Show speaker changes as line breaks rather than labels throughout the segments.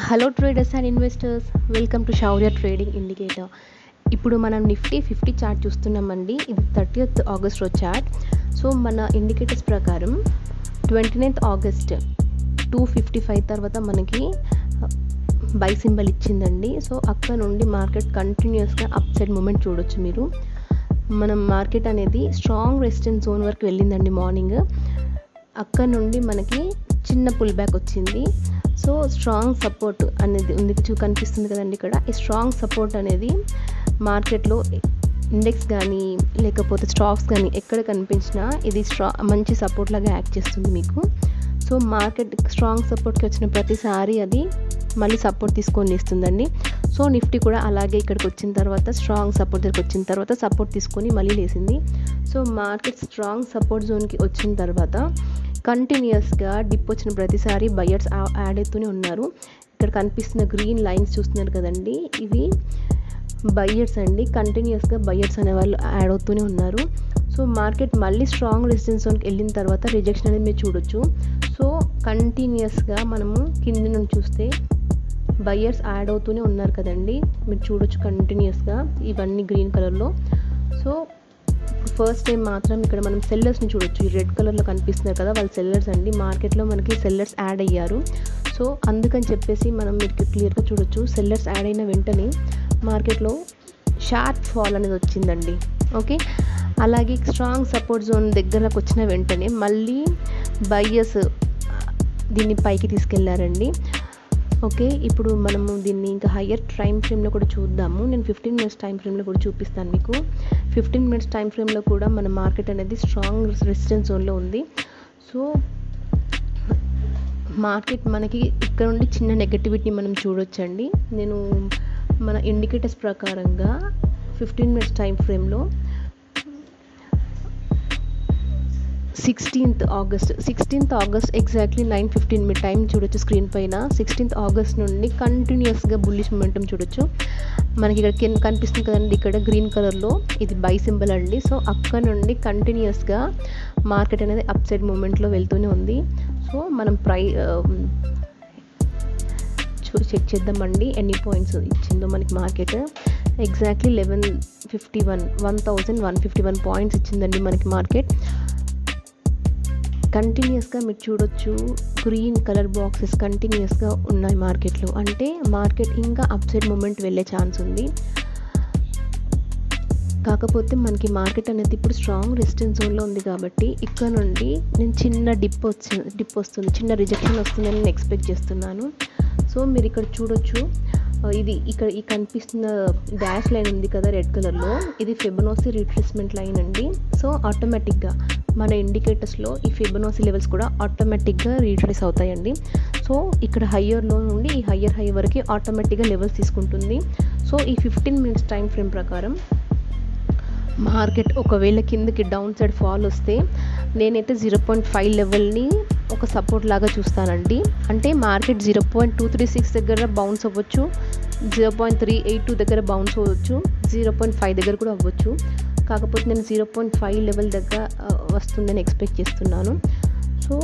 Hello traders and investors, welcome to Shaurya trading indicator. ఇప్పుడు మనం Nifty 50 chart చూస్తున్నామండి. ఇది 30th ఆగస్ట్లో చార్ట్. సో మన ఇండికేటర్స్ ప్రకారం 29th ఆగస్ట్ 2:55 తర్వాత మనకి బై సింబల్ ఇచ్చిందండి. సో అక్కడ నుండి మార్కెట్ కంటిన్యూస్గా అప్ సైడ్ మూమెంట్ చూడొచ్చు మీరు. మనం మార్కెట్ అనేది స్ట్రాంగ్ రెసిస్టెన్స్ జోన్ వరకు వెళ్ళిందండి మార్నింగ్. అక్కడ నుండి మనకి చిన్న పుల్ బ్యాక్ వచ్చింది. సో స్ట్రాంగ్ సపోర్ట్ అనేది ఉంది, కనిపిస్తుంది కదండి ఇక్కడ. ఈ స్ట్రాంగ్ సపోర్ట్ అనేది మార్కెట్లో ఇండెక్స్ కానీ లేకపోతే స్టాక్స్ కానీ ఎక్కడ కనిపించినా ఇది మంచి సపోర్ట్ లాగా యాక్ట్ చేస్తుంది మీకు. సో మార్కెట్ స్ట్రాంగ్ సపోర్ట్కి వచ్చిన ప్రతిసారి అది మళ్ళీ సపోర్ట్ తీసుకొని ఇస్తుందండి. సో నిఫ్టీ కూడా అలాగే ఇక్కడికి వచ్చిన తర్వాత స్ట్రాంగ్ సపోర్ట్ దగ్గరికి వచ్చిన తర్వాత సపోర్ట్ తీసుకొని మళ్ళీ లేసింది. సో మార్కెట్ స్ట్రాంగ్ సపోర్ట్ జోన్కి వచ్చిన తర్వాత కంటిన్యూస్గా డిప్ వచ్చిన ప్రతిసారి బయర్స్ యాడ్ అవుతూనే ఉన్నారు. ఇక్కడ కనిపిస్తున్న గ్రీన్ లైన్స్ చూస్తున్నారు కదండి, ఇవి బయర్స్ అండి. కంటిన్యూస్గా బయర్స్ అనేవాళ్ళు యాడ్ అవుతూనే ఉన్నారు. సో మార్కెట్ మళ్ళీ స్ట్రాంగ్ రెసిస్టెన్స్ జోన్కి వెళ్ళిన తర్వాత రిజెక్షన్ అనేది మీరు చూడొచ్చు. సో కంటిన్యూస్గా మనము కింద నుండి చూస్తే బయర్స్ యాడ్ అవుతూనే ఉన్నారు కదండి, మీరు చూడొచ్చు కంటిన్యూస్గా ఇవన్నీ గ్రీన్ కలర్లో. సో ఫస్ట్ టైం మాత్రం ఇక్కడ మనం సెల్లర్స్ని చూడొచ్చు. ఈ రెడ్ కలర్లో కనిపిస్తున్నారు కదా, వాళ్ళు సెల్లర్స్ అండి. మార్కెట్లో మనకి సెల్లర్స్ యాడ్ అయ్యారు. సో అందుకని చెప్పేసి మనం మీకు క్లియర్గా చూడొచ్చు. సెల్లర్స్ యాడ్ అయిన వెంటనే మార్కెట్లో షార్ప్ ఫాల్ అనేది వచ్చిందండి. ఓకే, అలాగే స్ట్రాంగ్ సపోర్ట్ జోన్ దగ్గరకు వచ్చిన వెంటనే మళ్ళీ బయ్యర్స్ దీన్ని పైకి తీసుకెళ్లారండి. ఓకే, ఇప్పుడు మనము దీన్ని ఇంకా హయ్యర్ టైం ఫ్రేమ్లో కూడా చూద్దాము. నేను 15 minutes టైం ఫ్రేమ్లో కూడా చూపిస్తాను మీకు. 15 minutes టైం ఫ్రేమ్లో కూడా మన మార్కెట్ అనేది స్ట్రాంగ్ రెసిస్టెన్స్ జోన్లో ఉంది. సో మార్కెట్ మనకి ఇక్కడ నుండి చిన్న నెగటివిటీని మనం చూడొచ్చండి. నేను మన ఇండికేటర్స్ ప్రకారంగా 15 minutes టైం ఫ్రేమ్లో 16th ఆగస్ట్ ఎగ్జాక్ట్లీ 9:15 మీ టైం చూడొచ్చు స్క్రీన్ పైన. 16th ఆగస్ట్ నుండి కంటిన్యూస్గా బుల్లిష్ మొమెంటం చూడొచ్చు. మనకి ఇక్కడ కింద కనిపిస్తుంది కదండి, ఇక్కడ గ్రీన్ కలర్లో ఇది బై సింబల్ అండి. సో అక్కడ నుండి కంటిన్యూస్గా మార్కెట్ అనేది అప్ సైడ్ మూమెంట్లో వెళ్తూనే ఉంది. సో మనం చెక్ చేద్దామండి ఎన్ని పాయింట్స్ ఇచ్చిందో మనకి మార్కెట్. ఎగ్జాక్ట్లీ 1151 పాయింట్స్ ఇచ్చిందండి మనకి మార్కెట్. కంటిన్యూస్గా మీరు చూడొచ్చు గ్రీన్ కలర్ బాక్సెస్ కంటిన్యూస్గా ఉన్నాయి మార్కెట్లో. అంటే మార్కెట్ ఇంకా అప్ సైడ్ మూమెంట్ వెళ్ళే ఛాన్స్ ఉంది. కాకపోతే మనకి మార్కెట్ అనేది ఇప్పుడు స్ట్రాంగ్ రెసిస్టెన్స్ జోన్లో ఉంది కాబట్టి ఇక్కడ నుండి నేను చిన్న డిప్ వస్తుంది, చిన్న రిజెక్షన్ వస్తుందని నేను ఎక్స్పెక్ట్ చేస్తున్నాను. సో మీరు ఇక్కడ చూడొచ్చు, ఇది ఇక్కడ ఈ కనిపిస్తున్న డాష్ లైన్ ఉంది కదా రెడ్ కలర్లో, ఇది ఫిబొనాసీ రిట్రేస్మెంట్ లైన్ అండి. సో ఆటోమేటిక్గా మన ఇండికేటర్స్లో ఈ ఫిబొనాసీ లెవెల్స్ కూడా ఆటోమేటిక్గా రీట్రేస్ అవుతాయండి. సో ఇక్కడ హయ్యర్లో నుండి ఈ హయ్యర్ హై వరకు ఆటోమేటిక్గా లెవెల్స్ తీసుకుంటుంది. సో ఈ 15 minutes టైం ఫ్రేమ్ ప్రకారం మార్కెట్ ఒకవేళ కిందకి డౌన్ సైడ్ ఫాల్ వస్తే నేనైతే 0.5 లెవెల్ని ఒక సపోర్ట్ లాగా చూస్తానండి. అంటే మార్కెట్ 0.236 దగ్గర బౌన్స్ అవ్వచ్చు, 0.382 దగ్గర బౌన్స్ అవ్వచ్చు, 0.5 దగ్గర కూడా అవ్వచ్చు. కాకపోతే నేను 0.5 లెవెల్ దగ్గర వస్తుందని ఎక్స్పెక్ట్ చేస్తున్నాను. సో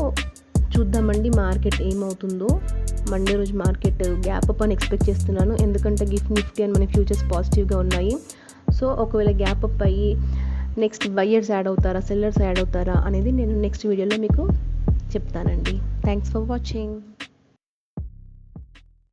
చూద్దామండి మార్కెట్ ఏమవుతుందో. మండే రోజు మార్కెట్ గ్యాప్ అప్ అని ఎక్స్పెక్ట్ చేస్తున్నాను, ఎందుకంటే నిఫ్టీ అండ్ మన ఫ్యూచర్స్ పాజిటివ్గా ఉన్నాయి. సో ఒకవేళ గ్యాప్ అప్ అయ్యి నెక్స్ట్ బయ్యర్స్ యాడ్ అవుతారా, సెల్లర్స్ యాడ్ అవుతారా అనేది నేను నెక్స్ట్ వీడియోలో మీకు చెప్తానండి. Thanks for watching.